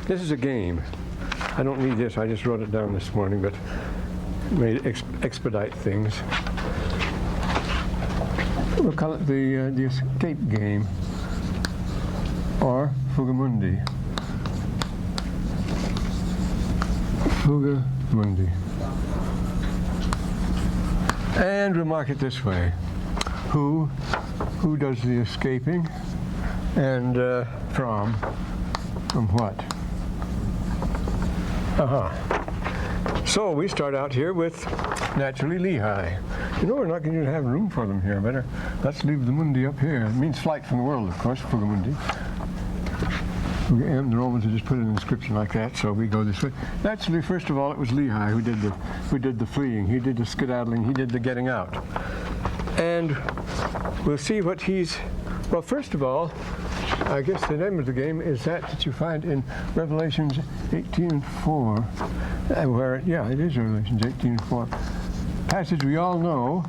This is a game. I don't need this. I just wrote it down this morning, but may expedite things. We'll call it the escape game, or Fugamundi. Fugamundi. And we'll mark it this way. Who does the escaping, and from what? So we start out here with, naturally, Lehi. You know, we're not going to have room for them here. Let's leave the Mundi up here. It means flight from the world, of course, Fugamundi. And the Romans had just put an inscription like that, so we go this way. Naturally, first of all, it was Lehi who did the fleeing. He did the skedaddling. He did the getting out. And we'll see what well, first of all, I guess the name of the game is that you find in Revelations 18:4, where, it is Revelations 18:4. Passage we all know.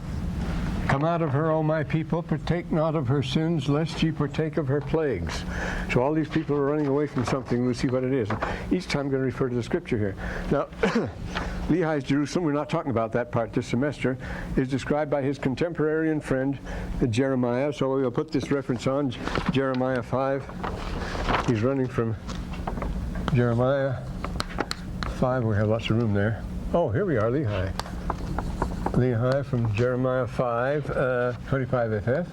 Come out of her, O my people, partake not of her sins, lest ye partake of her plagues. So all these people are running away from something. We'll see what it is. Each time I'm going to refer to the scripture here. Now, Lehi's Jerusalem, we're not talking about that part this semester, is described by his contemporary and friend Jeremiah. So we'll put this reference on, Jeremiah 5. He's running from Jeremiah 5. We have lots of room there. Oh, here we are, Lehi. Lehi from Jeremiah 5, 25 FF.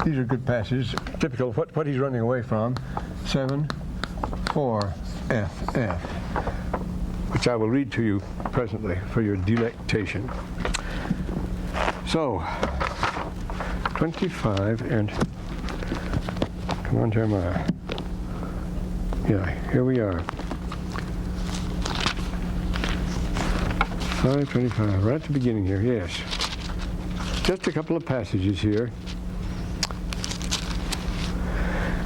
These are good passages, typical of what he's running away from. 7, 4 FF, which I will read to you presently for your delectation. So, 25 and, come on, Jeremiah. Yeah, here we are. 5:25, right at the beginning here, yes. Just a couple of passages here.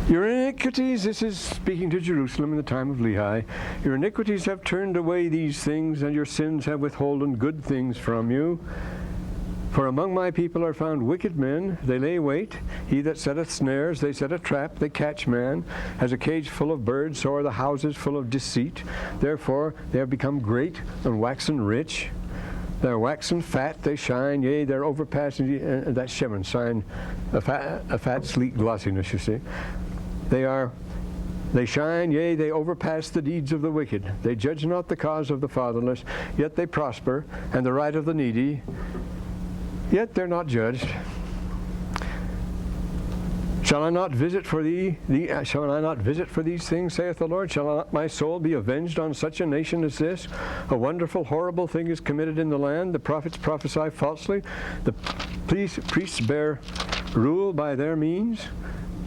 Your iniquities, this is speaking to Jerusalem in the time of Lehi, your iniquities have turned away these things, and your sins have withholden good things from you. For among my people are found wicked men, they lay wait. He that setteth snares, they set a trap, they catch man. As a cage full of birds, so are the houses full of deceit. Therefore they have become great and waxen rich. They're waxen fat, they shine, yea, they're overpassing, and that's Shemon, sign, a fat, sleek glossiness, you see. They shine, yea, they overpass the deeds of the wicked. They judge not the cause of the fatherless, yet they prosper, and the right of the needy, yet they're not judged. Shall I not visit for shall I not visit for these things, saith the Lord? Shall not my soul be avenged on such a nation as this? A wonderful, horrible thing is committed in the land. The prophets prophesy falsely. The priests bear rule by their means.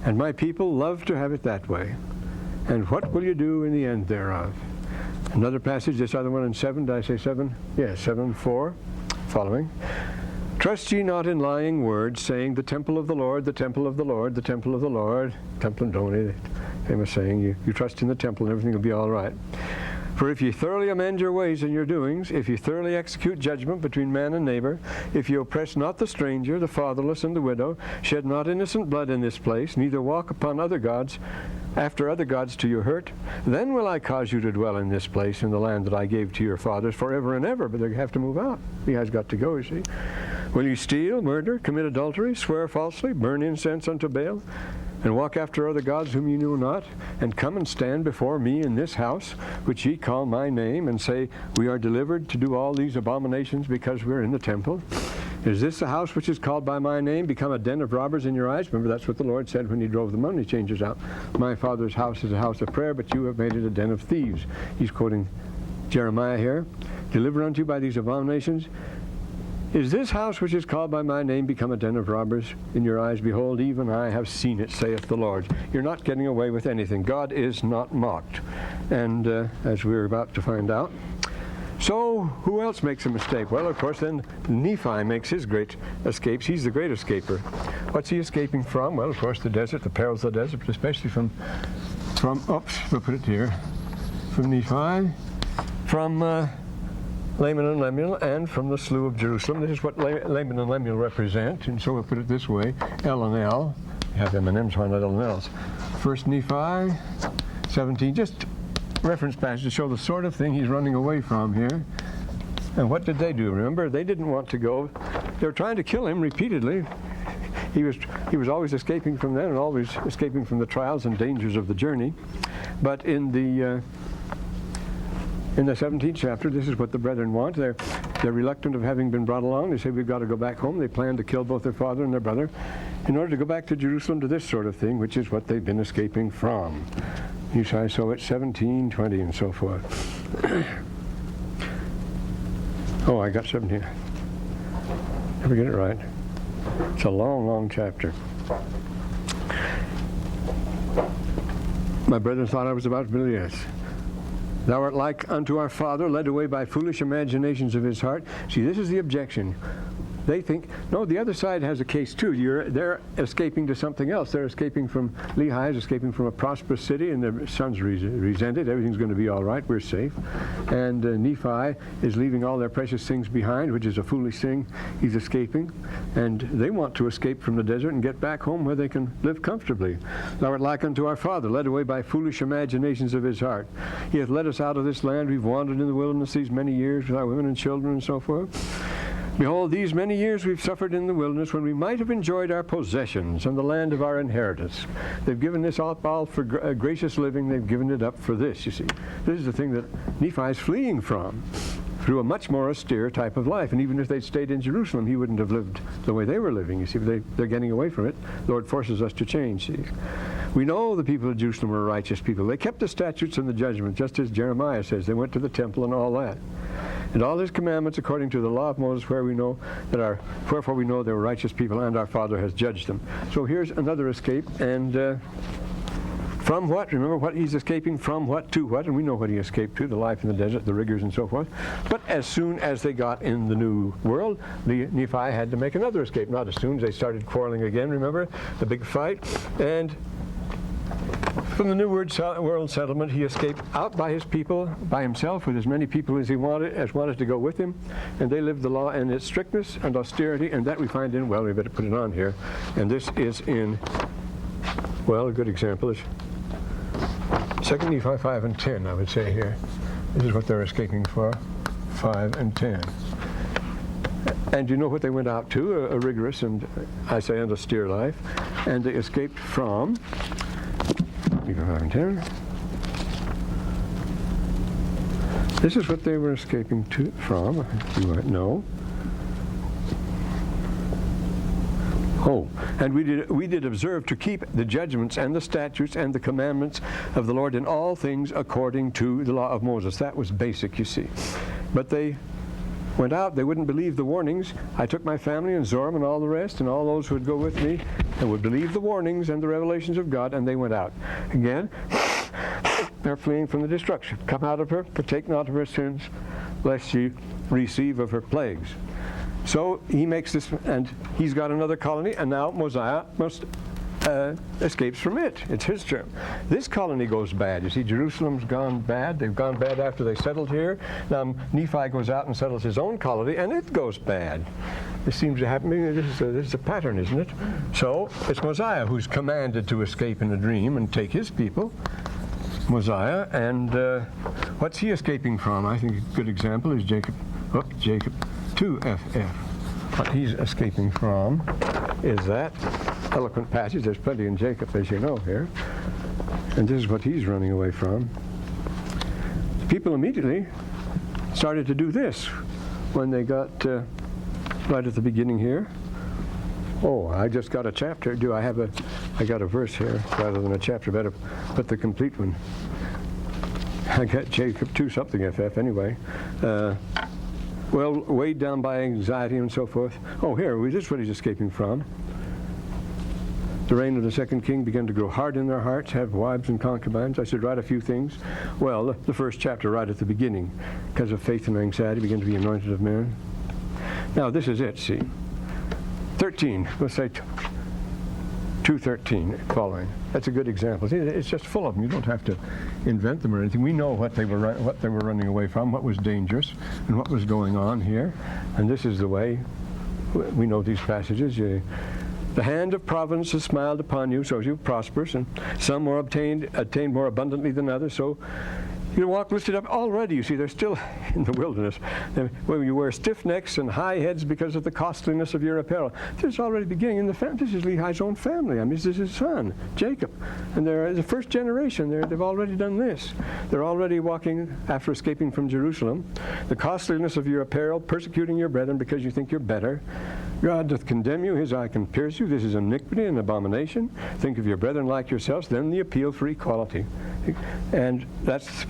And my people love to have it that way. And what will you do in the end thereof? Another passage, this other one in 7. Did I say 7? Yes, 7:4, following. Trust ye not in lying words, saying, the temple of the Lord, the temple of the Lord, the temple of the Lord. Temple and Doni, the famous saying, you trust in the temple and everything will be all right. For if ye thoroughly amend your ways and your doings, if ye thoroughly execute judgment between man and neighbor, if ye oppress not the stranger, the fatherless, and the widow, shed not innocent blood in this place, neither walk upon other gods, after other gods to your hurt, then will I cause you to dwell in this place, in the land that I gave to your fathers forever and ever. But they have to move out. He has got to go, you see. Will you steal, murder, commit adultery, swear falsely, burn incense unto Baal, and walk after other gods whom ye knew not, and come and stand before me in this house, which ye call my name, and say, we are delivered to do all these abominations because we're in the temple? Is this the house which is called by my name become a den of robbers in your eyes? Remember, that's what the Lord said when he drove the money changers out. My Father's house is a house of prayer, but you have made it a den of thieves. He's quoting Jeremiah here. Delivered unto you by these abominations. Is this house which is called by my name become a den of robbers in your eyes? Behold, even I have seen it, saith the Lord. You're not getting away with anything. God is not mocked. And as we're about to find out. So, who else makes a mistake? Well, of course, then Nephi makes his great escapes. He's the great escaper. What's he escaping from? Well, of course, the desert, the perils of the desert, but especially from we'll put it here, from Nephi, from Laman and Lemuel, and from the slough of Jerusalem. This is what Laman and Lemuel represent, and so we'll put it this way, L and L. You have M&Ms, why not L and L's? First Nephi 17, just reference passage to show the sort of thing he's running away from here. And what did they do? Remember, they didn't want to go. They were trying to kill him repeatedly. He was always escaping from them and always escaping from the trials and dangers of the journey. But in the 17th chapter, this is what the brethren want. They're reluctant of having been brought along. They say, we've got to go back home. They plan to kill both their father and their brother in order to go back to Jerusalem to this sort of thing, which is what they've been escaping from. You say, so it's 17, 20, and so forth. Oh, I got 17. Never get it right. It's a long, long chapter. My brethren thought I was about to believe, yes. Thou art like unto our father, led away by foolish imaginations of his heart. See, this is the objection. They think, no, the other side has a case too. They're escaping to something else. They're escaping from, Lehi is escaping from a prosperous city, and their sons resent it. Everything's going to be all right. We're safe. And Nephi is leaving all their precious things behind, which is a foolish thing. He's escaping. And they want to escape from the desert and get back home where they can live comfortably. Thou art like unto our father, led away by foolish imaginations of his heart. He hath led us out of this land. We've wandered in the wilderness these many years with our women and children and so forth. Behold, these many years we've suffered in the wilderness when we might have enjoyed our possessions and the land of our inheritance. They've given this all for gracious living. They've given it up for this, you see. This is the thing that Nephi is fleeing from, through a much more austere type of life. And even if they'd stayed in Jerusalem, he wouldn't have lived the way they were living. You see, they're getting away from it. The Lord forces us to change, see. We know the people of Jerusalem were righteous people. They kept the statutes and the judgment, just as Jeremiah says. They went to the temple and all that. And all his commandments according to the law of Moses, wherefore we know they were righteous people, and our Father has judged them. So here's another escape, and from what? Remember what he's escaping from, what to what, and we know what he escaped to, the life in the desert, the rigors and so forth. But as soon as they got in the new world, Nephi had to make another escape. Not as soon as they started quarreling again, remember, the big fight, and from the New World settlement, he escaped out by his people, by himself, with as many people as he wanted to go with him, and they lived the law in its strictness and austerity, and that we find in, well, we better put it on here, and this is in, well, a good example is 2 Nephi 5 and 10, I would say here. This is what they're escaping for, 5 and 10. And you know what they went out to, a rigorous and, I say, an austere life, and they escaped from 5 and 10. This is what they were escaping from, you might know. Oh, and we did observe to keep the judgments and the statutes and the commandments of the Lord in all things according to the law of Moses. That was basic, you see. But they went out, they wouldn't believe the warnings. I took my family and Zoram and all the rest and all those who would go with me and would believe the warnings and the revelations of God, and they went out. Again, they're fleeing from the destruction. Come out of her, partake not of her sins, lest she receive of her plagues. So he makes this, and he's got another colony, and now Mosiah escapes from it. It's his term. This colony goes bad. You see, Jerusalem's gone bad. They've gone bad after they settled here. Now Nephi goes out and settles his own colony, and it goes bad. This seems to happen. This is a pattern, isn't it? So it's Mosiah who's commanded to escape in a dream and take his people. Mosiah, and what's he escaping from? I think a good example is Jacob 2:FF. What he's escaping from is that eloquent passage. There's plenty in Jacob, as you know here. And this is what he's running away from. The people immediately started to do this when they got right at the beginning here. Oh, I just got a chapter. I got a verse here rather than a chapter. Better put the complete one. I got Jacob 2 something FF anyway. Well, weighed down by anxiety and so forth. Oh, here, this is what he's escaping from. The reign of the second king began to grow hard in their hearts, have wives and concubines. I should write a few things. Well, the first chapter right at the beginning, because of faith and anxiety, began to be anointed of men. Now, this is it, see. 13, let's say 2:13 following. That's a good example. See, it's just full of them. You don't have to invent them or anything. We know what they were running away from, what was dangerous, and what was going on here. And this is the way we know these passages. The hand of providence has smiled upon you, so as you prosperous, and some more obtained more abundantly than others. So You walk lifted up already. You see, they're still in the wilderness. When you wear stiff necks and high heads because of the costliness of your apparel. This is already beginning in the family. This is Lehi's own family. I mean, this is his son, Jacob. And they're the first generation. They've already done this. They're already walking after escaping from Jerusalem. The costliness of your apparel, persecuting your brethren because you think you're better. God doth condemn you, his eye can pierce you. This is iniquity and abomination. Think of your brethren like yourselves. Then the appeal for equality. And that's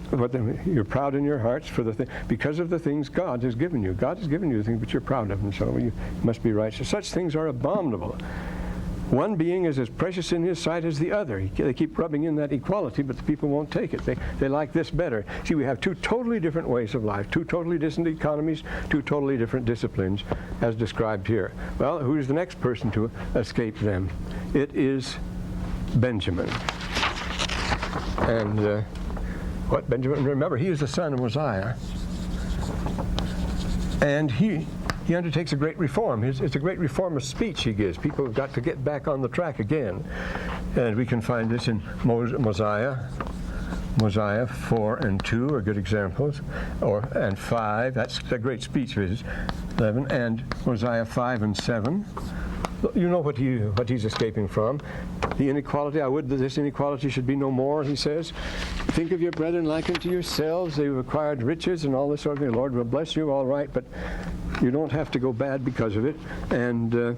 what you're proud in your hearts for because of the things God has given you. God has given you the things which you're proud of, and so you must be righteous. Such things are abominable. One being is as precious in his sight as the other. They keep rubbing in that equality, but the people won't take it. They like this better. See, we have two totally different ways of life, two totally different economies, two totally different disciplines, as described here. Well, who is the next person to escape them? It is Benjamin. And what Benjamin? Remember, he is the son of Mosiah, and he undertakes a great reform. It's a great reform of speech he gives. People have got to get back on the track again. And we can find this in Mosiah 4 and 2 are good examples, and 5. That's a great speech of his. 11 and Mosiah 5 and 7. You know what he's escaping from. The inequality. I would that this inequality should be no more, he says. Think of your brethren like unto yourselves. They've acquired riches and all this sort of thing. The Lord will bless you, all right, but you don't have to go bad because of it. And,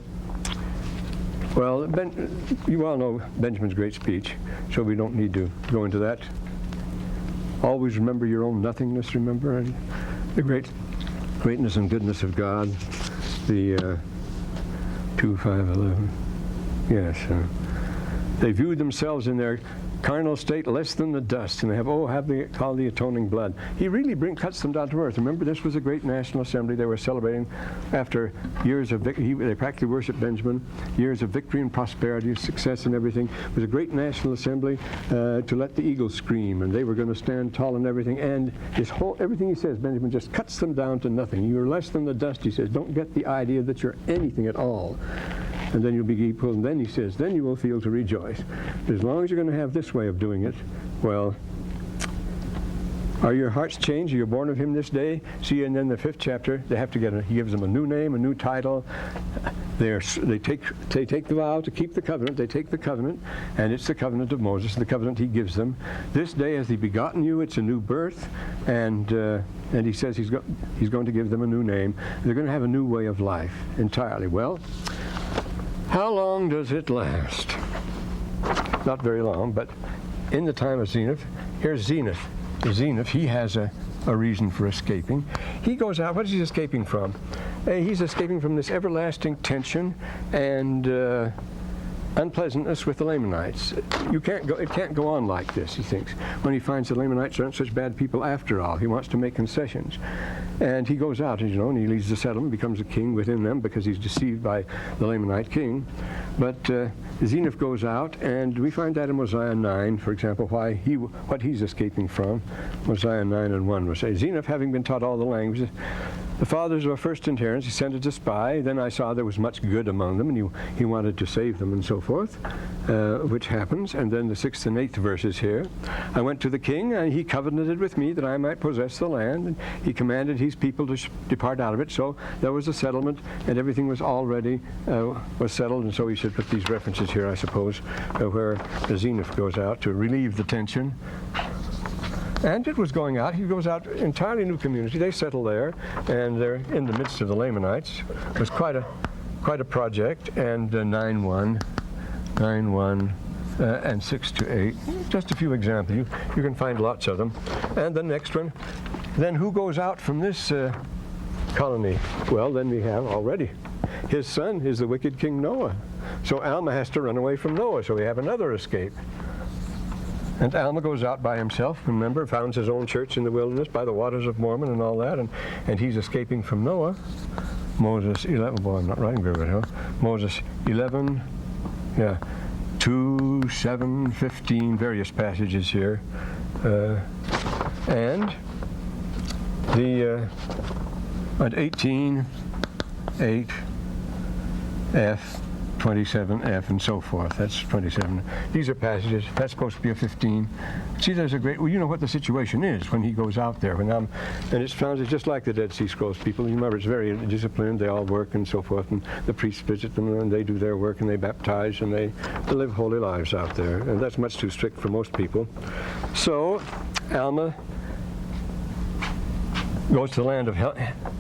well, you all know Benjamin's great speech, so we don't need to go into that. Always remember your own nothingness, remember, and the greatness and goodness of God. The 2:5:11. Yes. They viewed themselves in their carnal state less than the dust, and they have called the atoning blood. He really cuts them down to earth. Remember, this was a great national assembly. They were celebrating after years of victory. They practically worshiped Benjamin, years of victory and prosperity, success and everything. It was a great national assembly to let the eagle scream, and they were going to stand tall and everything. And everything he says, Benjamin just cuts them down to nothing. You're less than the dust, he says. Don't get the idea that you're anything at all. And then you'll be equal. And then he says, then you will feel to rejoice. As long as you're going to have this way of doing it, well, are your hearts changed? Are you born of him this day? See, and then the 5th chapter, they have to he gives them a new name, a new title. They take the vow to keep the covenant. They take the covenant, and it's the covenant of Moses, the covenant he gives them. This day has he begotten you. It's a new birth, and he says he's going to give them a new name. They're going to have a new way of life entirely. Well, how long does it last? Not very long, but in the time of Zenith, here's Zenith. Zenith, he has a reason for escaping. He goes out. What is he escaping from? He's escaping from this everlasting tension and unpleasantness with the Lamanites. It can't go on like this, he thinks. When he finds the Lamanites aren't such bad people after all, he wants to make concessions. And he goes out, and he leads the settlement, becomes a king within them because he's deceived by the Lamanite king. But Zenith goes out, and we find that in Mosiah 9, for example, what he's escaping from. Mosiah 9 and 1 will say, Zenith, having been taught all the languages, the fathers of our first inheritance, he sent a spy. Then I saw there was much good among them, and he wanted to save them and so forth, which happens. And then the 6th and 8th verses here. I went to the king, and he covenanted with me that I might possess the land, and he commanded his people to depart out of it. So there was a settlement, and everything was already was settled. And so we should put these references here, I suppose, where the Zenith goes out to relieve the tension. And it was going out. He goes out, entirely new community. They settle there, and they're in the midst of the Lamanites. It was quite a project. And 9:1, and 6-8. Just a few examples. You can find lots of them. And the next one. Then who goes out from this colony? Well, then we have already. His son is the wicked King Noah. So Alma has to run away from Noah. So we have another escape. And Alma goes out by himself, remember, founds his own church in the wilderness by the waters of Mormon and all that, and he's escaping from Noah. Moses 11, boy, I'm not writing very well. Moses 11, 2, 7, 15, various passages here. And at 18, 8, F, 27F and so forth. That's 27. These are passages. That's supposed to be a 15. See, there's a great, well, you know what the situation is when he goes out there. And it sounds just like the Dead Sea Scrolls people. You remember, it's very disciplined. They all work and so forth. And the priests visit them and they do their work and they baptize and they live holy lives out there. And that's much too strict for most people. So, Alma goes to the land of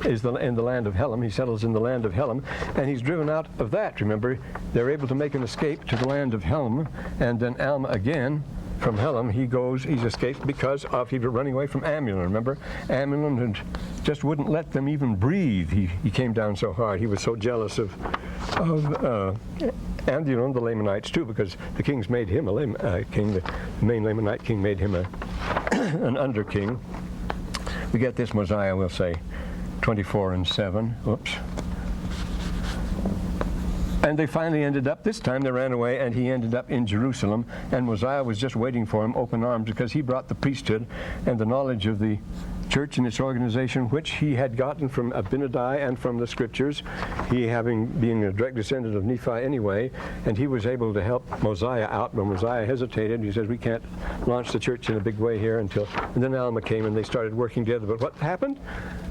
in the land of Helam. He settles in the land of Helam, and he's driven out of that. Remember, they're able to make an escape to the land of Helam, and then Alma again from Helam. He's escaped because he was running away from Amulon. Remember, Amulon just wouldn't let them even breathe. He came down so hard. He was so jealous of and the Lamanites too, because the kings made him a king. The main Lamanite king made him an under king. We get this Mosiah, we'll say, 24 and 7. Oops. And they finally ended up, this time they ran away, and he ended up in Jerusalem. And Mosiah was just waiting for him, open arms, because he brought the priesthood and the knowledge of the church and its organization, which he had gotten from Abinadi and from the scriptures, he being a direct descendant of Nephi anyway, and he was able to help Mosiah out. When Mosiah hesitated, he says, we can't launch the church in a big way here and then Alma came and they started working together. But what happened?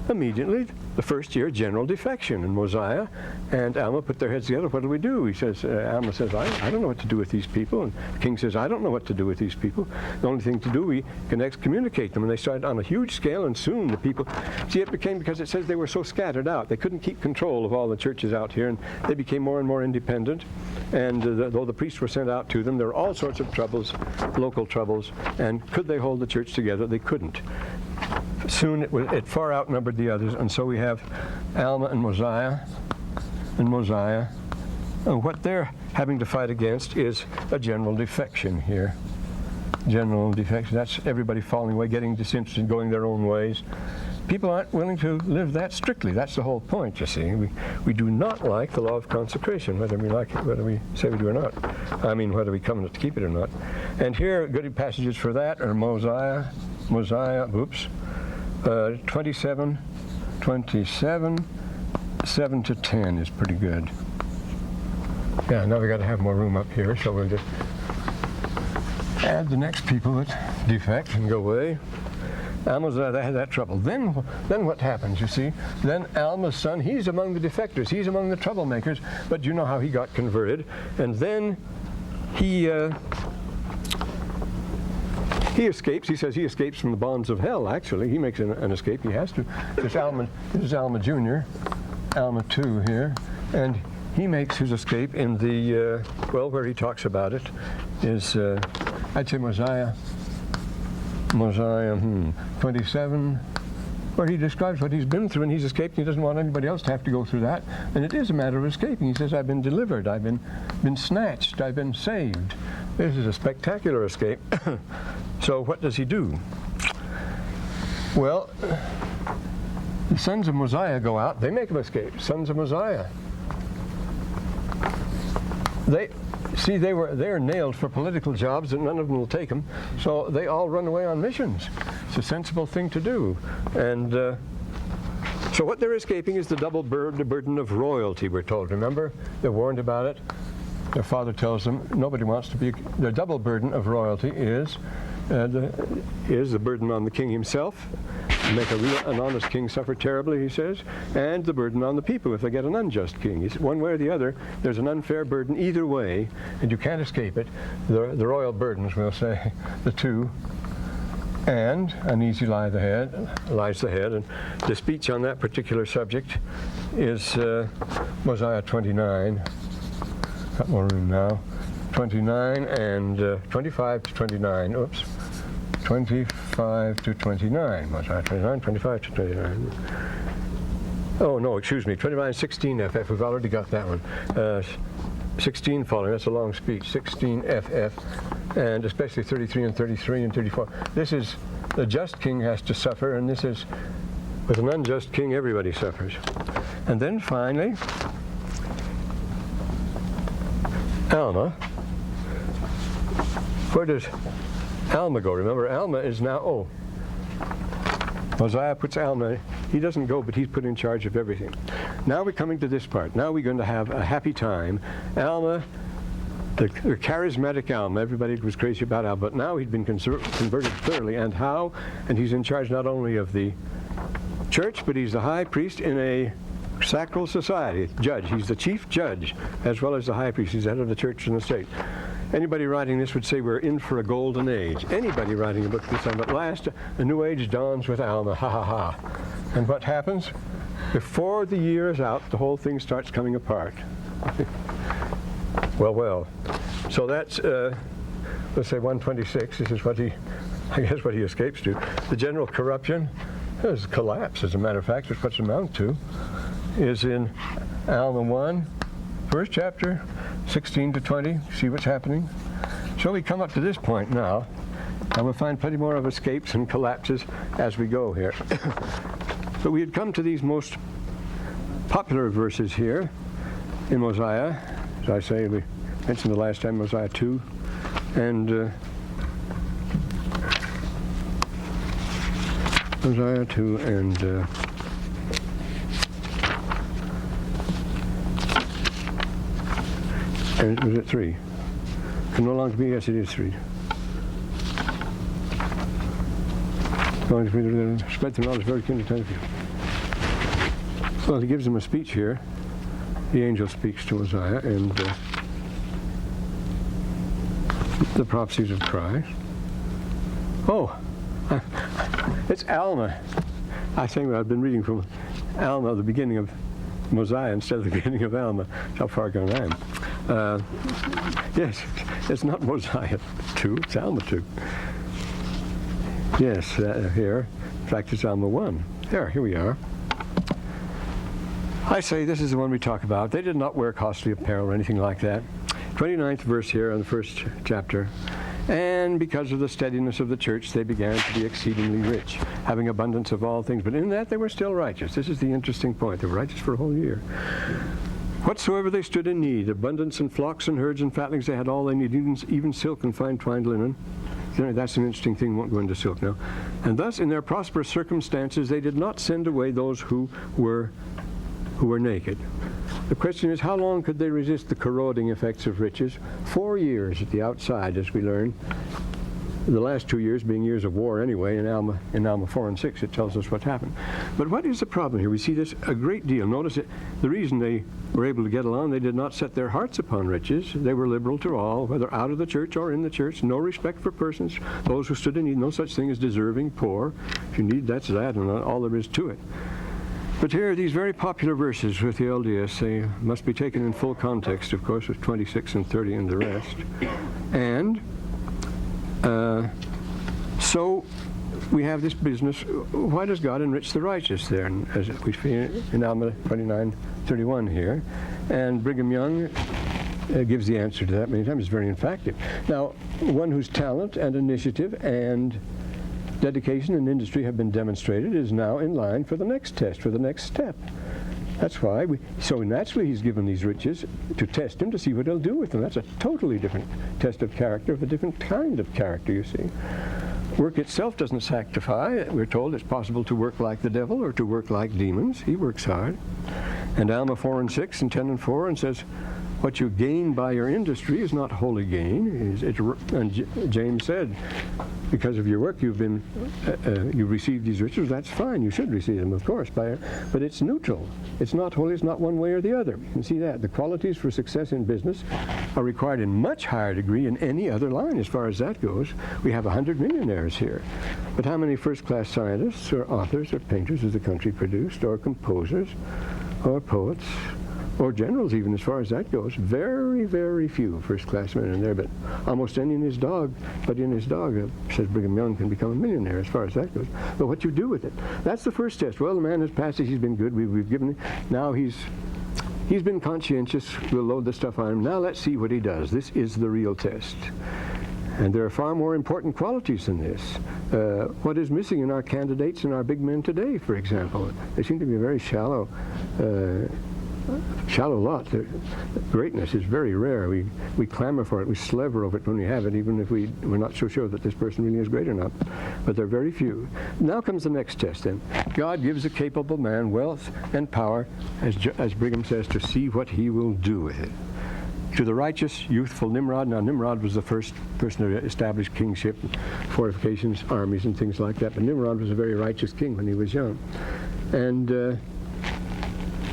Immediately, the first year, general defection, and Mosiah and Alma put their heads together. What do we do? He says, Alma says, I don't know what to do with these people. And the king says, I don't know what to do with these people. The only thing to do, we can excommunicate them. And they started on a huge scale, and soon the people, see, it became, because it says they were so scattered out, they couldn't keep control of all the churches out here, and they became more and more independent. And though the priests were sent out to them, there were all sorts of troubles, local troubles, and could they hold the church together? They couldn't. Soon it far outnumbered the others, and so we have Alma and Mosiah. And what they're having to fight against is a general defection here. General defection. That's everybody falling away, getting disinterested, going their own ways. People aren't willing to live that strictly. That's the whole point, you see. We do not like the law of consecration, whether we like it, whether we say we do or not. I mean, whether we come to keep it or not. And here, good passages for that are Mosiah, 27, 7 to 10 is pretty good. Yeah, now we got to have more room up here, so we'll just add the next people that defect and go away. Alma's had that trouble. Then what happens, you see? Then Alma's son, he's among the defectors. He's among the troublemakers. But you know how he got converted. And then he escapes. He says he escapes from the bonds of hell, actually. He makes an escape. He has to. This is Alma Jr., Alma 2 here. And he makes his escape in the, where he talks about it is, I'd say Mosiah 27, where he describes what he's been through, and he's escaped, and he doesn't want anybody else to have to go through that. And it is a matter of escaping. He says, I've been delivered, I've been snatched, I've been saved. This is a spectacular escape. So what does he do? Well, the sons of Mosiah go out. They make an escape. Sons of Mosiah. They're nailed for political jobs, and none of them will take them. So they all run away on missions. It's a sensible thing to do. And so what they're escaping is the double burden of royalty, we're told. Remember? They're warned about it. Their father tells them nobody wants to be. The double burden of royalty is the burden on the king himself, to make an honest king suffer terribly, he says, and the burden on the people if they get an unjust king. One way or the other, there's an unfair burden either way, and you can't escape it. The royal burdens, we'll say, the two, and an easy lies the head, and the speech on that particular subject is Mosiah 29. Got more room now. 29 and 25 to 29. Oops. 25 to 29. Mosiah 29, 25 to 29. Oh, no, excuse me. 29, 16 FF. We've already got that one. 16 following. That's a long speech. 16 FF. And especially 33 and 33 and 34. This is the just king has to suffer, and this is with an unjust king, everybody suffers. And then finally, Alma. Where does Alma go? Remember, Alma is now, Mosiah puts Alma, he doesn't go, but he's put in charge of everything. Now we're coming to this part. Now we're going to have a happy time. Alma, the charismatic Alma, everybody was crazy about Alma, but now he'd been converted thoroughly. And how? And he's in charge not only of the church, but he's the high priest in a sacral society, judge. He's the chief judge, as well as the high priest. He's the head of the church and the state. Anybody writing this would say we're in for a golden age. Anybody writing a book this time. At last, a new age dawns with Alma. Ha ha ha. And what happens? Before the year is out, the whole thing starts coming apart. Well. So that's, let's say 126. This is what I guess what he escapes to. The general corruption, there's collapse, as a matter of fact, which what's amount to, is in Alma 1, first chapter, 16 to 20. See what's happening? So we come up to this point now, and we'll find plenty more of escapes and collapses as we go here. But we had come to these most popular verses here in Mosiah. As I say, we mentioned the last time, Mosiah 2, and Mosiah 2 and was it 3? Can no longer be, yes it is 3. Spread through knowledge very keen to you. Well, he gives him a speech here. The angel speaks to Mosiah, and the prophecies of Christ. Oh, it's Alma. I think I've been reading from Alma, the beginning of Mosiah instead of the beginning of Alma. How far gone I am. Yes, it's not Mosiah 2, it's Alma 2. Yes, here. In fact, it's Alma 1. Here we are. I say this is the one we talk about. They did not wear costly apparel or anything like that. 29th verse here in the first chapter. And because of the steadiness of the church, they began to be exceedingly rich, having abundance of all things. But in that, they were still righteous. This is the interesting point. They were righteous for a whole year. Whatsoever they stood in need, abundance in flocks and herds and fatlings, they had all they needed, even silk and fine twined linen. That's an interesting thing. Won't go into silk now. And thus, in their prosperous circumstances, they did not send away those who were naked. The question is, how long could they resist the corroding effects of riches? 4 years at the outside, as we learn. The last 2 years being years of war anyway. In Alma 4 and 6, it tells us what happened. But what is the problem here? We see this a great deal. Notice that the reason they were able to get along, they did not set their hearts upon riches. They were liberal to all, whether out of the church or in the church. No respect for persons. Those who stood in need, no such thing as deserving, poor. If you need, that's that, and all there is to it. But here are these very popular verses with the LDS. They must be taken in full context, of course, with 26 and 30 and the rest. And so we have this business. Why does God enrich the righteous there? And as we see in Alma 29:31 here. And Brigham Young gives the answer to that many times. It's very emphatic. Now, one whose talent and initiative and dedication and industry have been demonstrated is now in line for the next test, for the next step. That's why so naturally he's given these riches to test him, to see what he'll do with them. That's a totally different test of character, of a different kind of character, you see. Work itself doesn't sanctify. We're told it's possible to work like the devil or to work like demons. He works hard. And Alma 4 and 6 and 10 and 4 and says, what you gain by your industry is not wholly gain. And James said, because of your work, you've received these riches. That's fine. You should receive them, of course. But it's neutral. It's not wholly. It's not one way or the other. You can see that. The qualities for success in business are required in much higher degree in any other line as far as that goes. We have 100 millionaires here. But how many first-class scientists or authors or painters has the country produced, or composers or poets? Or generals, even as far as that goes. Very, very few first-class men in there, but almost any in his dog. But in his dog, says Brigham Young, can become a millionaire as far as that goes. But what you do with it, that's the first test. Well, the man has passed it. He's been good. We've given him. Now he's been conscientious. We'll load the stuff on him. Now let's see what he does. This is the real test. And there are far more important qualities than this. What is missing in our candidates and our big men today, for example? They seem to be very shallow shallow lot. The greatness is very rare. We clamor for it. We slaver over it when we have it, even if we're not so sure that this person really is great or not. But they're very few. Now comes the next test then. God gives a capable man wealth and power, as Brigham says, to see what he will do with it. To the righteous, youthful Nimrod. Now, Nimrod was the first person to establish kingship, fortifications, armies, and things like that. But Nimrod was a very righteous king when he was young. And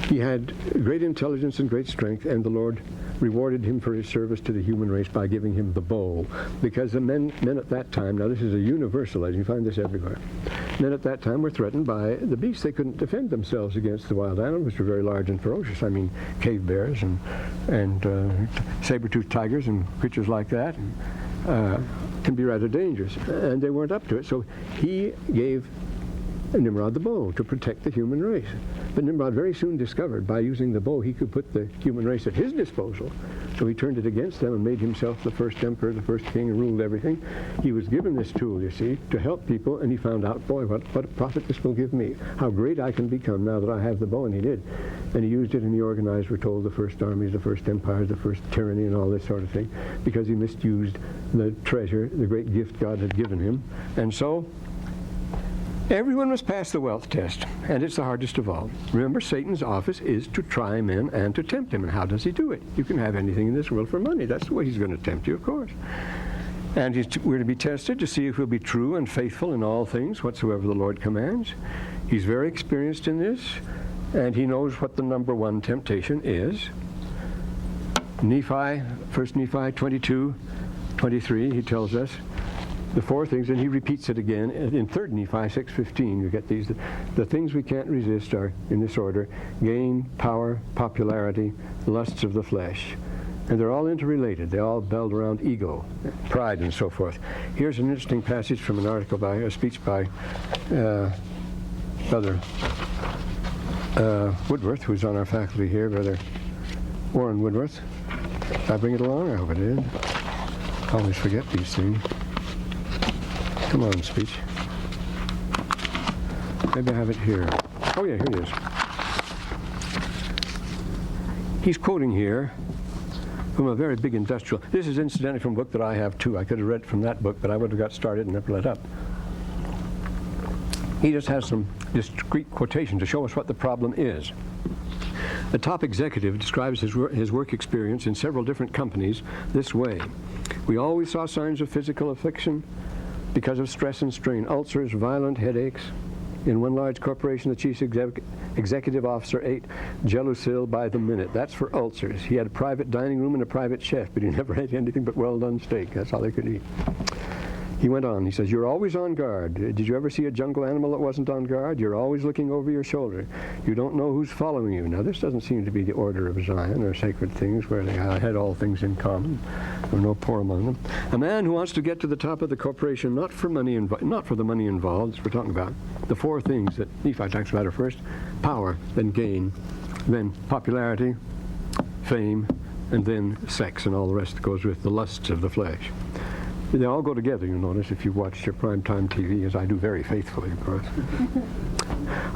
he had great intelligence and great strength, and the Lord rewarded him for his service to the human race by giving him the bow. Because the men at that time, now this is a universal legend, you find this everywhere, men at that time were threatened by the beasts. They couldn't defend themselves against the wild animals, which were very large and ferocious. I mean, cave bears and saber-toothed tigers and creatures like that can be rather dangerous. And they weren't up to it, so he gave Nimrod the bow to protect the human race. But Nimrod very soon discovered by using the bow he could put the human race at his disposal. So he turned it against them and made himself the first emperor, the first king, and ruled everything. He was given this tool, you see, to help people, and he found out, boy, what a profit this will give me. How great I can become now that I have the bow, and he did. And he used it, and he organized, we're told, the first armies, the first empires, the first tyranny, and all this sort of thing, because he misused the treasure, the great gift God had given him. And so everyone must pass the wealth test, and it's the hardest of all. Remember, Satan's office is to try men and to tempt him. And how does he do it? You can have anything in this world for money. That's the way he's going to tempt you, of course. And we're to be tested to see if we'll be true and faithful in all things, whatsoever the Lord commands. He's very experienced in this, and he knows what the number one temptation is. Nephi, 1 Nephi 22:23, he tells us the four things, and he repeats it again in 3 Nephi 6:15. You get these. The things we can't resist are, in this order, gain, power, popularity, lusts of the flesh. And they're all interrelated. They all build around ego, pride, and so forth. Here's an interesting passage from an article by, a speech by Brother Woodworth, who's on our faculty here, Brother Warren Woodworth. Did I bring it along? I hope I did. I always forget these things. Come on, speech. Maybe I have it here. Oh, yeah, here it is. He's quoting here from a very big industrial. This is incidentally from a book that I have, too. I could have read from that book, but I would have got started and never let up. He just has some discrete quotation to show us what the problem is. A top executive describes his work experience in several different companies this way. We always saw signs of physical affliction because of stress and strain, ulcers, violent headaches. In one large corporation, the chief executive officer ate Gelusil by the minute. That's for ulcers. He had a private dining room and a private chef, but he never ate anything but well-done steak. That's all they could eat. He went on. He says, you're always on guard. Did you ever see a jungle animal that wasn't on guard? You're always looking over your shoulder. You don't know who's following you. Now, this doesn't seem to be the order of Zion or sacred things where they had all things in common. There were no poor among them. A man who wants to get to the top of the corporation, not for the money involved, as we're talking about. The four things that Nephi talks about are first, power, then gain, then popularity, fame, and then sex, and all the rest that goes with the lusts of the flesh. They all go together, you notice, if you've watched your primetime TV, as I do very faithfully, of course.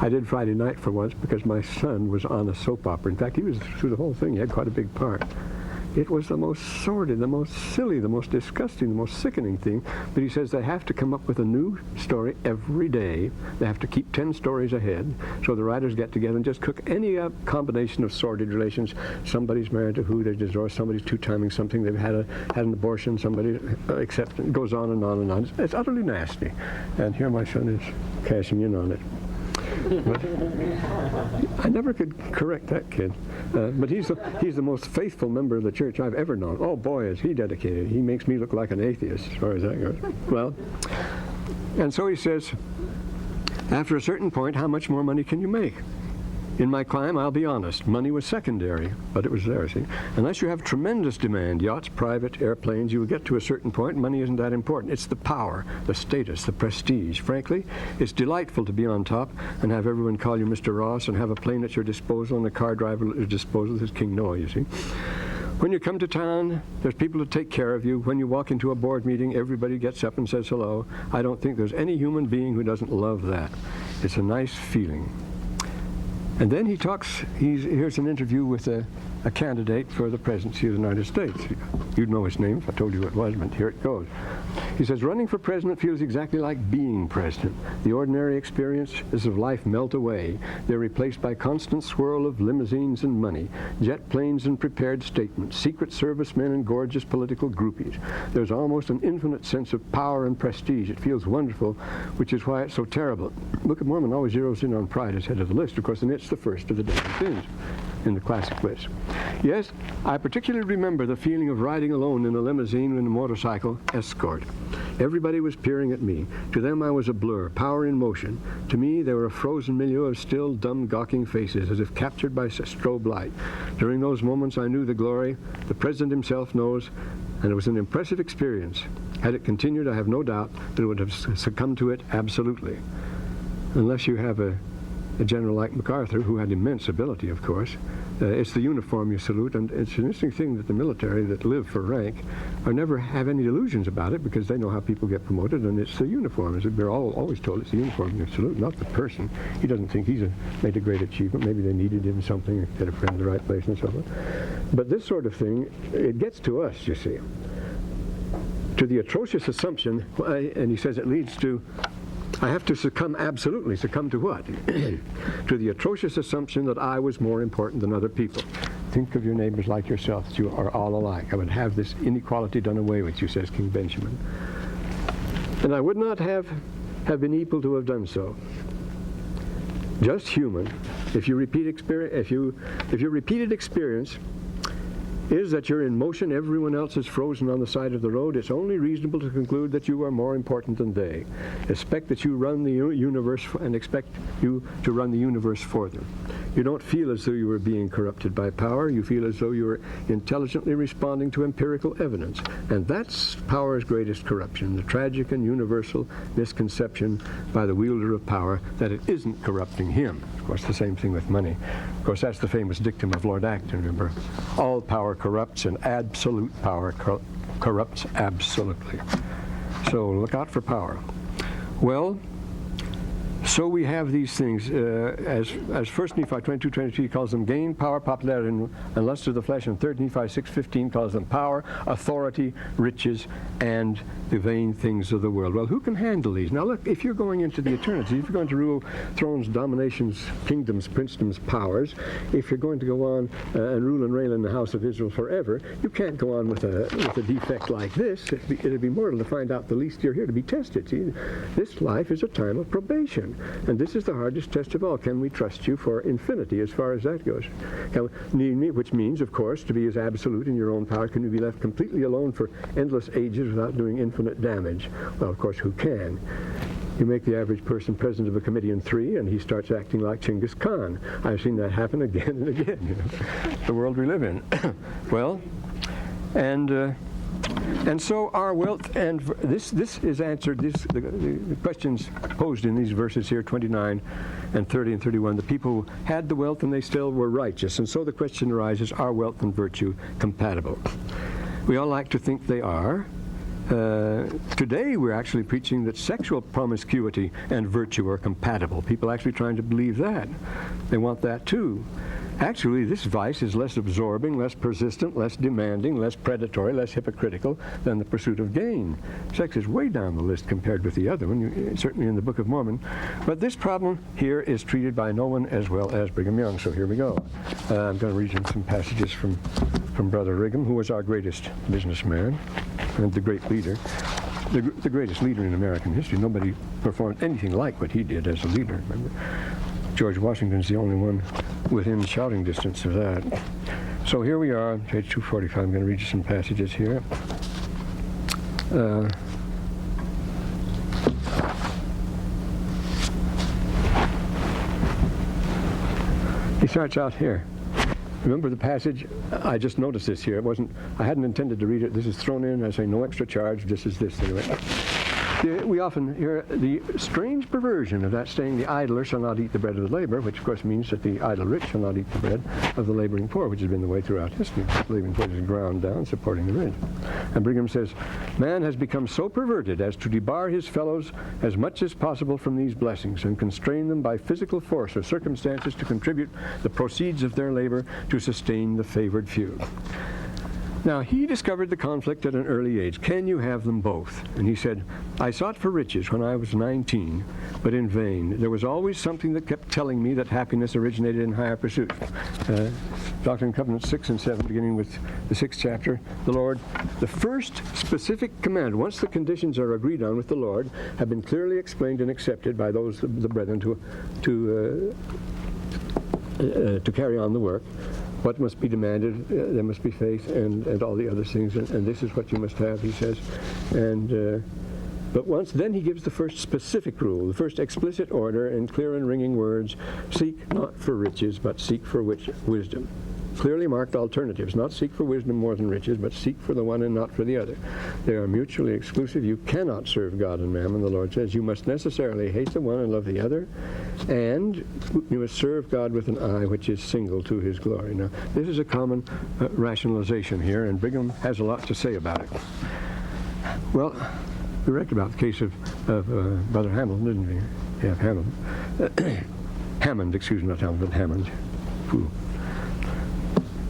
I did Friday night for once because my son was on a soap opera. In fact, he was through the whole thing. He had quite a big part. It was the most sordid, the most silly, the most disgusting, the most sickening thing. But he says they have to come up with a new story every day. They have to keep 10 stories ahead. So the writers get together and just cook any combination of sordid relations. Somebody's married to who, they're divorced, somebody's two-timing something, they've had an abortion, somebody accepts it, goes on and on and on. It's utterly nasty. And here my son is cashing in on it. But I never could correct that kid. But he's the most faithful member of the church I've ever known. Oh boy, is he dedicated. He makes me look like an atheist as far as that goes. Well, and so he says, after a certain point, how much more money can you make? In my climb, I'll be honest, money was secondary, but it was there, see? Unless you have tremendous demand, yachts, private airplanes, you will get to a certain point, money isn't that important. It's the power, the status, the prestige. Frankly, it's delightful to be on top and have everyone call you Mr. Ross and have a plane at your disposal and a car driver at your disposal. This is King Noah, you see. When you come to town, there's people to take care of you. When you walk into a board meeting, everybody gets up and says hello. I don't think there's any human being who doesn't love that. It's a nice feeling. And then he talks, here's an interview with a candidate for the presidency of the United States. You'd know his name if I told you who it was, but here it goes. He says, running for president feels exactly like being president. The ordinary experiences of life melt away. They're replaced by constant swirl of limousines and money, jet planes and prepared statements, secret service men and gorgeous political groupies. There's almost an infinite sense of power and prestige. It feels wonderful, which is why it's so terrible. Book of Mormon always zeroes in on pride as head of the list, of course, and it's the first of the deadly sins in the classic list. Yes, I particularly remember the feeling of riding alone in a limousine in a motorcycle escort. Everybody was peering at me. To them I was a blur, power in motion. To me they were a frozen milieu of still, dumb, gawking faces, as if captured by strobe light. During those moments I knew the glory. The President himself knows, and it was an impressive experience. Had it continued, I have no doubt that it would have succumbed to it absolutely. Unless you have a general like MacArthur, who had immense ability, of course. It's the uniform you salute, and it's an interesting thing that the military that live for rank never have any illusions about it, because they know how people get promoted, and it's the uniform. As we're always told, it's the uniform you salute, not the person. He doesn't think he's made a great achievement. Maybe they needed him something, get a friend in the right place and so on. But this sort of thing, it gets to us, you see. To the atrocious assumption, and he says it leads to, I have to succumb to what? To the atrocious assumption that I was more important than other people. Think of your neighbors like yourself, that you are all alike. I would have this inequality done away with you, says King Benjamin. And I would not have been able to have done so. Just human. If your repeated experience is that you're in motion, everyone else is frozen on the side of the road, it's only reasonable to conclude that you are more important than they. Expect that you run the universe and expect you to run the universe for them. You don't feel as though you were being corrupted by power. You feel as though you were intelligently responding to empirical evidence. And that's power's greatest corruption, the tragic and universal misconception by the wielder of power that it isn't corrupting him. Of course, the same thing with money. Of course, that's the famous dictum of Lord Acton, remember? All power corrupts, and absolute power corrupts absolutely. So look out for power. Well, so we have these things, as 1 Nephi 22:22 he calls them gain, power, popularity, and lust of the flesh, and 3 Nephi 6:15 calls them power, authority, riches, and the vain things of the world. Well, who can handle these? Now look, if you're going into the eternity, if you're going to rule thrones, dominations, kingdoms, princedoms, powers, if you're going to go on and rule and reign in the house of Israel forever, you can't go on with a defect like this. It'd be mortal to find out the least you're here to be tested. See, this life is a time of probation. And this is the hardest test of all. Can we trust you for infinity as far as that goes? Which means, of course, to be as absolute in your own power, can you be left completely alone for endless ages without doing infinite damage? Well, of course, who can? You make the average person president of a committee in 3, and he starts acting like Chinggis Khan. I've seen that happen again and again. You know, the world we live in. Well, and so our wealth, and this is answered, the questions posed in these verses here, 29 and 30 and 31. The people had the wealth and they still were righteous. And so the question arises, are wealth and virtue compatible? We all like to think they are. Today we're actually preaching that sexual promiscuity and virtue are compatible. People are actually trying to believe that. They want that too. Actually, this vice is less absorbing, less persistent, less demanding, less predatory, less hypocritical than the pursuit of gain. Sex is way down the list compared with the other one, certainly in the Book of Mormon. But this problem here is treated by no one as well as Brigham Young. So here we go. I'm going to read you some passages from Brother Brigham, who was our greatest businessman and the great leader. The greatest leader in American history. Nobody performed anything like what he did as a leader, remember? George Washington's the only one within shouting distance of that. So here we are, page 245. I'm going to read you some passages here. He starts out here. Remember the passage? I just noticed this here. I hadn't intended to read it. This is thrown in. I say no extra charge. This is this anyway. We often hear the strange perversion of that saying, the idler shall not eat the bread of the laborer, which of course means that the idle rich shall not eat the bread of the laboring poor, which has been the way throughout history. The laboring poor is ground down, supporting the rich. And Brigham says, man has become so perverted as to debar his fellows as much as possible from these blessings and constrain them by physical force or circumstances to contribute the proceeds of their labor to sustain the favored few. Now, he discovered the conflict at an early age. Can you have them both? And he said, I sought for riches when I was 19, but in vain. There was always something that kept telling me that happiness originated in higher pursuits. Doctrine and Covenants 6 and 7, beginning with the 6th chapter, the Lord, the first specific command, once the conditions are agreed on with the Lord, have been clearly explained and accepted by those, the brethren, to carry on the work. What must be demanded? There must be faith and all the other things, and this is what you must have, he says. And but then he gives the first specific rule, the first explicit order in clear and ringing words: seek not for riches, but seek for wisdom. Clearly marked alternatives: not seek for wisdom more than riches, but seek for the one and not for the other. They are mutually exclusive. You cannot serve God and mammon, the Lord says. You must necessarily hate the one and love the other, and you must serve God with an eye which is single to his glory. Now, this is a common rationalization here, and Brigham has a lot to say about it. Well, we read about the case of Brother Hamilton, didn't we? Yeah, Hammond. Hammond, excuse me, not Hamilton, but Hammond. Ooh.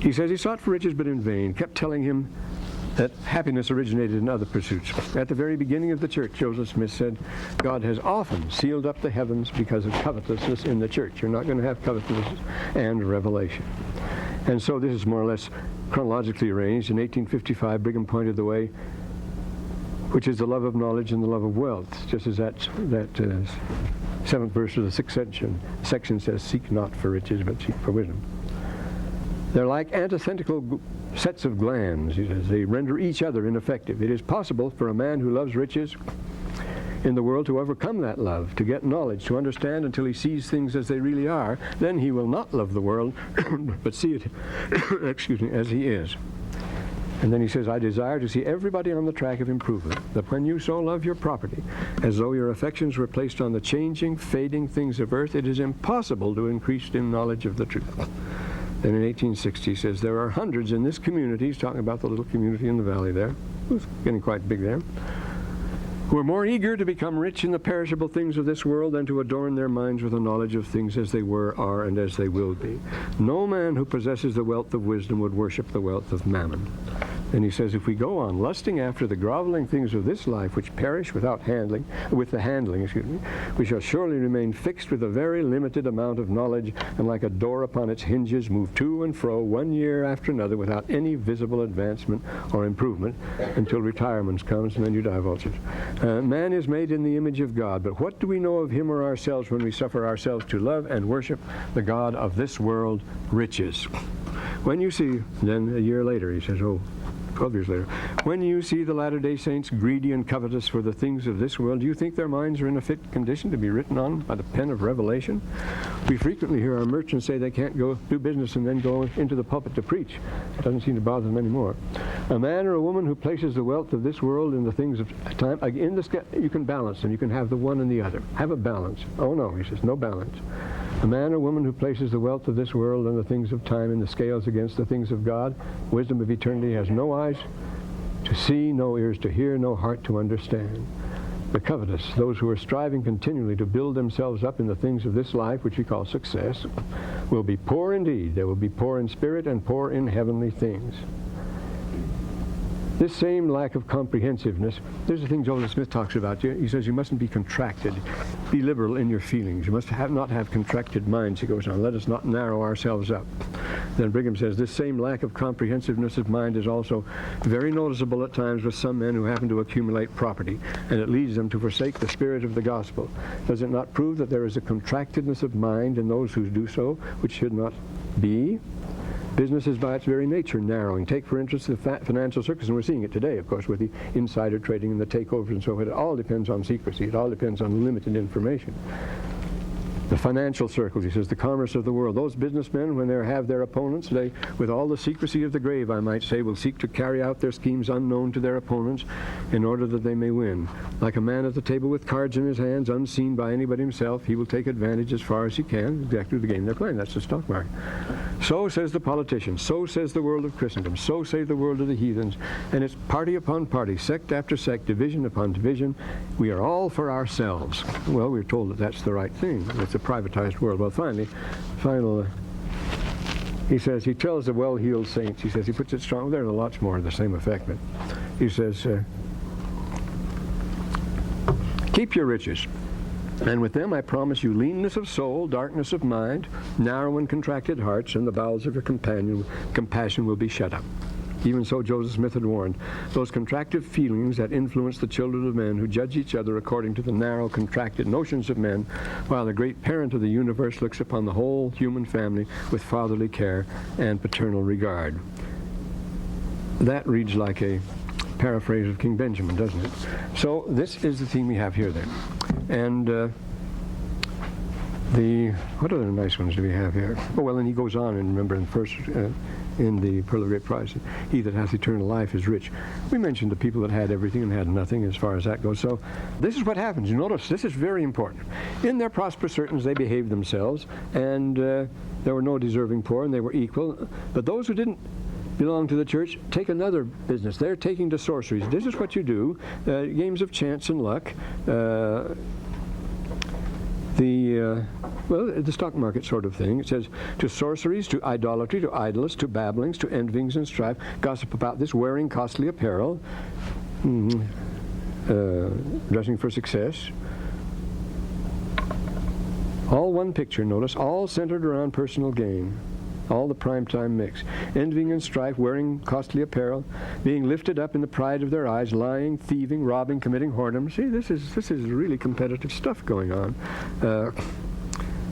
He says he sought for riches but in vain, kept telling him that happiness originated in other pursuits. At the very beginning of the church, Joseph Smith said, God has often sealed up the heavens because of covetousness in the church. You're not going to have covetousness and revelation. And so this is more or less chronologically arranged. In 1855, Brigham pointed the way, which is the love of knowledge and the love of wealth, just as that 7th verse of the 6th section says, seek not for riches, but seek for wisdom. They're like antithetical sets of glands, he says. They render each other ineffective. It is possible for a man who loves riches in the world to overcome that love, to get knowledge, to understand until he sees things as they really are. Then he will not love the world, but see it as he is. And then he says, I desire to see everybody on the track of improvement, that when you so love your property, as though your affections were placed on the changing, fading things of earth, it is impossible to increase in knowledge of the truth. Then in 1860 he says, there are hundreds in this community, he's talking about the little community in the valley there, who's getting quite big there, who are more eager to become rich in the perishable things of this world than to adorn their minds with a knowledge of things as they were, are, and as they will be. No man who possesses the wealth of wisdom would worship the wealth of mammon. And he says, if we go on lusting after the groveling things of this life, which perish with the handling, we shall surely remain fixed with a very limited amount of knowledge, and like a door upon its hinges, move to and fro 1 year after another without any visible advancement or improvement, until retirement comes, and then you die, vultures. Man is made in the image of God, but what do we know of him or ourselves when we suffer ourselves to love and worship the God of this world, riches? When you see, then a year later, he says, 12 years later, when you see the Latter-day Saints greedy and covetous for the things of this world, do you think their minds are in a fit condition to be written on by the pen of revelation? We frequently hear our merchants say they can't go do business and then go into the pulpit to preach. It doesn't seem to bother them anymore. A man or a woman who places the wealth of this world in the things of time, you can balance them. You can have the one and the other. Have a balance. Oh no, he says, no balance. A man or woman who places the wealth of this world and the things of time in the scales against the things of God, wisdom of eternity, has no eyes to see, no ears to hear, no heart to understand. The covetous, those who are striving continually to build themselves up in the things of this life, which we call success, will be poor indeed. They will be poor in spirit and poor in heavenly things. This same lack of comprehensiveness, there's a thing Joseph Smith talks about. He says you mustn't be contracted. Be liberal in your feelings. You must not have contracted minds, he goes on. Let us not narrow ourselves up. Then Brigham says this same lack of comprehensiveness of mind is also very noticeable at times with some men who happen to accumulate property, and it leads them to forsake the spirit of the gospel. Does it not prove that there is a contractedness of mind in those who do so, which should not be? Business is by its very nature narrowing. Take, for instance, the financial circus, and we're seeing it today, of course, with the insider trading and the takeovers and so forth. It all depends on secrecy. It all depends on limited information. The financial circles, he says, the commerce of the world. Those businessmen, when they have their opponents, they, with all the secrecy of the grave, I might say, will seek to carry out their schemes unknown to their opponents in order that they may win. Like a man at the table with cards in his hands, unseen by anybody himself, he will take advantage as far as he can, exactly the game they're playing. That's the stock market. So says the politicians. So says the world of Christendom. So say the world of the heathens. And it's party upon party, sect after sect, division upon division. We are all for ourselves. Well, we're told that that's the right thing. It's a privatized world. Well, he says, he tells the well-heeled saints, he says, he puts it strong, there are lots more of the same effect, but he says, keep your riches, and with them I promise you leanness of soul, darkness of mind, narrow and contracted hearts, and the bowels of your compassion will be shut up. Even so, Joseph Smith had warned, those contractive feelings that influence the children of men who judge each other according to the narrow, contracted notions of men, while the great parent of the universe looks upon the whole human family with fatherly care and paternal regard. That reads like a paraphrase of King Benjamin, doesn't it? So this is the theme we have here then. And what other nice ones do we have here? Oh, well, and he goes on, and remember in first... in the Pearl of Great Price, he that hath eternal life is rich. We mentioned the people that had everything and had nothing as far as that goes. So this is what happens. You notice this is very important. In their prosperous certains they behaved themselves, and there were no deserving poor, and they were equal. But those who didn't belong to the church take another business. They're taking to sorceries. This is what you do. Games of chance and luck. The stock market sort of thing. It says, to sorceries, to idolatry, to idleness, to babblings, to envyings and strife, gossip about this, wearing costly apparel, dressing for success. All one picture, notice, all centered around personal gain. All the primetime mix. Envying and strife, wearing costly apparel, being lifted up in the pride of their eyes, lying, thieving, robbing, committing whoredom. See, this is really competitive stuff going on.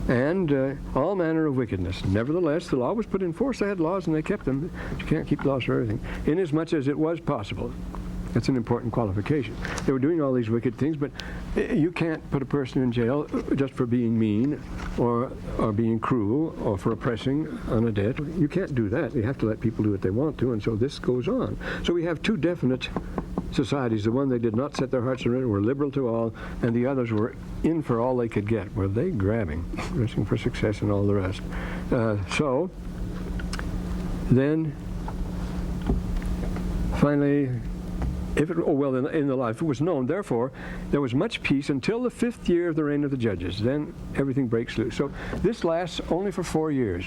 And all manner of wickedness. Nevertheless, the law was put in force. They had laws and they kept them. You can't keep laws for everything. Inasmuch as it was possible. That's an important qualification. They were doing all these wicked things, but you can't put a person in jail just for being mean or being cruel or for oppressing on a debt. You can't do that. You have to let people do what they want to, and so this goes on. So we have two definite societies. The one they did not set their hearts on it, were liberal to all, and the others were in for all they could get. Were they grabbing, risking for success and all the rest. So then finally, in the life it was known, therefore, there was much peace until the 5th year of the reign of the judges. Then everything breaks loose. So this lasts only for 4 years.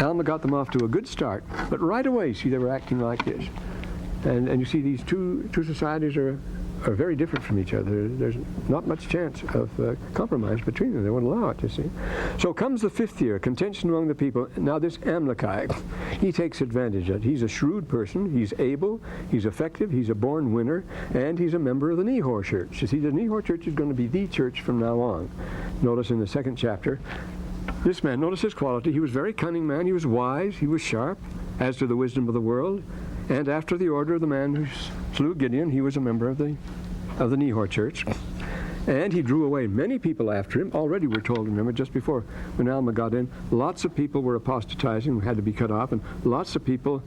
Alma got them off to a good start, but right away, see, they were acting like this. And you see these two societies are very different from each other. There's not much chance of compromise between them. They won't allow it, you see. So comes the 5th year, contention among the people. Now this Amalekite, he takes advantage of it. He's a shrewd person. He's able. He's effective. He's a born winner. And he's a member of the Nehor Church. You see, the Nehor Church is going to be the church from now on. Notice in the 2nd chapter, this man, notice his quality. He was a very cunning man. He was wise. He was sharp as to the wisdom of the world. And after the order of the man who slew Gideon, he was a member of the Nehor Church. And he drew away many people after him. Already we're told, remember, just before when Alma got in, lots of people were apostatizing, had to be cut off, and lots of people,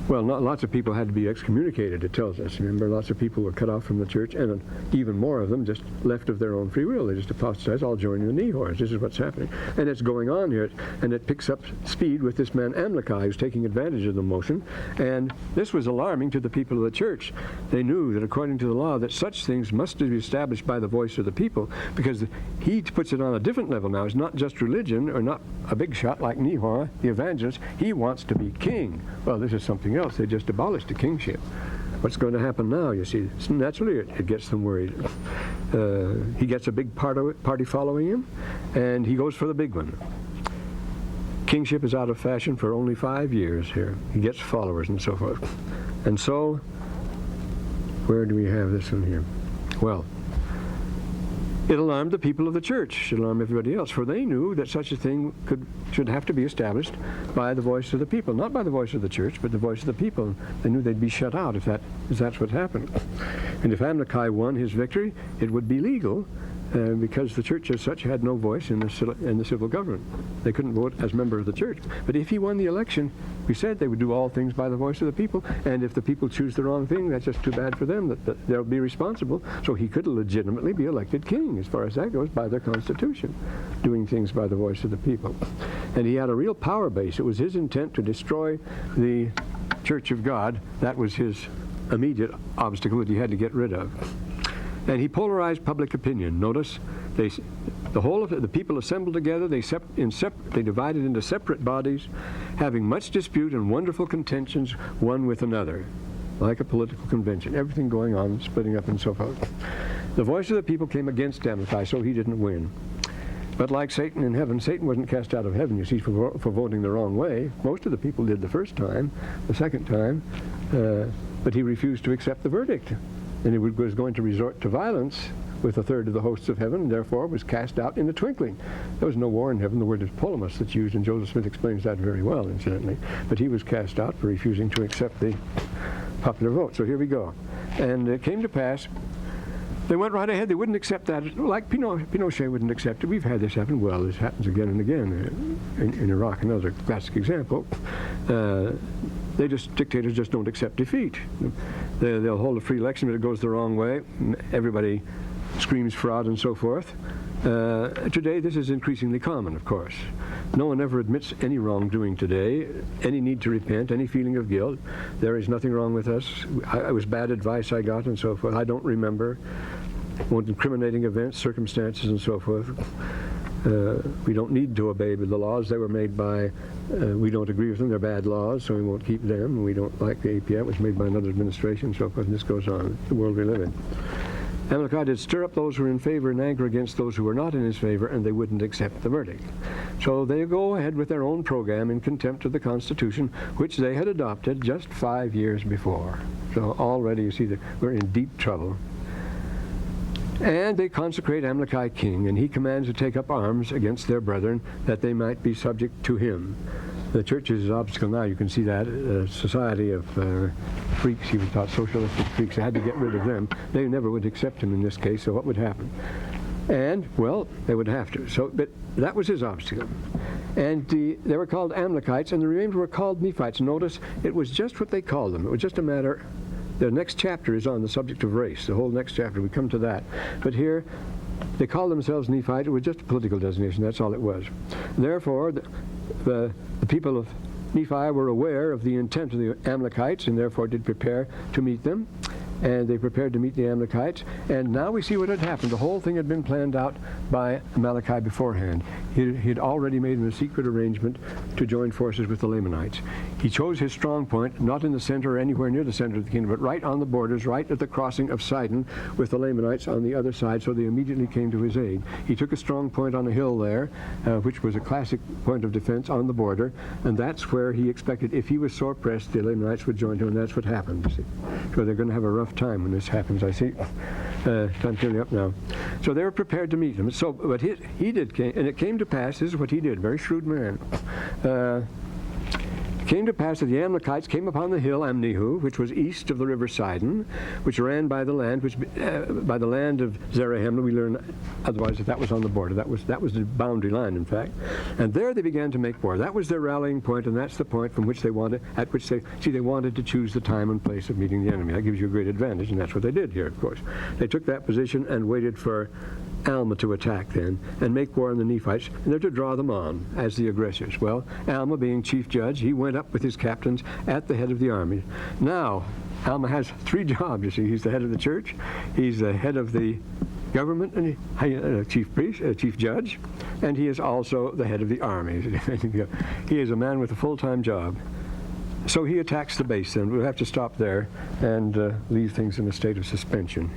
well, not lots of people had to be excommunicated, it tells us. Remember, lots of people were cut off from the church, and even more of them just left of their own free will. They just apostatized, all joining the Nehors. This is what's happening. And it's going on here, and it picks up speed with this man Amalekite, who's taking advantage of the motion. And this was alarming to the people of the church. They knew that according to the law, that such things must be established by the voice of the people, because he puts it on a different level now. It's not just religion, or not a big shot like Nehor, the evangelist. He wants to be king. Well, this is something else. They just abolished the kingship. What's going to happen now, you see? Naturally, it gets them worried. He gets a big party following him, and he goes for the big one. Kingship is out of fashion for only 5 years here. He gets followers and so forth. And so, where do we have this one here? Well, it alarmed the people of the church. It alarmed everybody else, for they knew that such a thing should have to be established by the voice of the people. Not by the voice of the church, but the voice of the people. They knew they'd be shut out if that's what happened. And if Amalekite won his victory, it would be legal. because the church as such had no voice in the civil government. They couldn't vote as member of the church. But if he won the election, we said they would do all things by the voice of the people, and if the people choose the wrong thing, that's just too bad for them, that they'll be responsible. So he could legitimately be elected king, as far as that goes, by their constitution, doing things by the voice of the people. And he had a real power base. It was his intent to destroy the Church of God. That was his immediate obstacle that he had to get rid of. And he polarized public opinion. Notice, the whole of the people assembled together. They divided into separate bodies, having much dispute and wonderful contentions one with another, like a political convention. Everything going on, splitting up and so forth. The voice of the people came against Amalek, so he didn't win. But like Satan in heaven, Satan wasn't cast out of heaven, you see, for voting the wrong way. Most of the people did the first time, the second time, but he refused to accept the verdict. And he was going to resort to violence with a third of the hosts of heaven, and therefore was cast out in a twinkling. There was no war in heaven. The word is polemus that's used, and Joseph Smith explains that very well, incidentally. But he was cast out for refusing to accept the popular vote. So here we go. And it came to pass, they went right ahead. They wouldn't accept that. Like Pinochet wouldn't accept it. We've had this happen. Well, this happens again and again. In Iraq, another classic example. Dictators just don't accept defeat. They'll hold a free election, but it goes the wrong way. Everybody screams fraud and so forth. Today, this is increasingly common, of course. No one ever admits any wrongdoing today, any need to repent, any feeling of guilt. There is nothing wrong with us. It was bad advice I got and so forth. I don't remember. Incriminating events, circumstances, and so forth. We don't need to obey the laws. They were made by, we don't agree with them. They're bad laws, so we won't keep them. We don't like the API. It was made by another administration, and so forth. And this goes on, the world we live in. Amalek did stir up those who were in favor and anger against those who were not in his favor, and they wouldn't accept the verdict. So they go ahead with their own program in contempt of the Constitution, which they had adopted just 5 years before. So already you see that we're in deep trouble. And they consecrate Amalek king, and he commands to take up arms against their brethren, that they might be subject to him. The church is an obstacle now. You can see that. A society of freaks, he was taught socialistic freaks. They had to get rid of them. They never would accept him in this case, so what would happen? And, well, they would have to. So, but that was his obstacle. And they were called Amalekites, and the remainder were called Nephites. Notice, it was just what they called them. It was just a matter. The next chapter is on the subject of race. The whole next chapter, we come to that. But here, they called themselves Nephites. It was just a political designation. That's all it was. Therefore, the people of Nephi were aware of the intent of the Amalekites, and therefore did prepare to meet them. And they prepared to meet the Amalekites. And now we see what had happened. The whole thing had been planned out by Malachi beforehand. He had already made a secret arrangement to join forces with the Lamanites. He chose his strong point, not in the center or anywhere near the center of the kingdom, but right on the borders, right at the crossing of Sidon, with the Lamanites on the other side, so they immediately came to his aid. He took a strong point on a hill there, which was a classic point of defense on the border, and that's where he expected, if he was sore pressed, the Lamanites would join him, and that's what happened. You see. So they're going to have a rough time when this happens, I see. Time's nearly up now. So they were prepared to meet him. So what he did, and it came to pass, this is what he did, very shrewd man. It came to pass that the Amalekites came upon the hill Amnihu, which was east of the river Sidon, which ran by the land, by the land of Zarahemla. We learn otherwise that was on the border. That was the boundary line, in fact. And there they began to make war. That was their rallying point, and that's the point from which they wanted, they wanted to choose the time and place of meeting the enemy. That gives you a great advantage, and that's what they did here, of course. They took that position and waited for Alma to attack then and make war on the Nephites, and they're to draw them on as the aggressors. Well, Alma, being chief judge, he went up with his captains at the head of the army. Now, Alma has 3 jobs, you see. He's the head of the church, he's the head of the government, and chief priest, chief judge, and he is also the head of the army. He is a man with a full-time job. So he attacks the base then. We'll have to stop there and leave things in a state of suspension.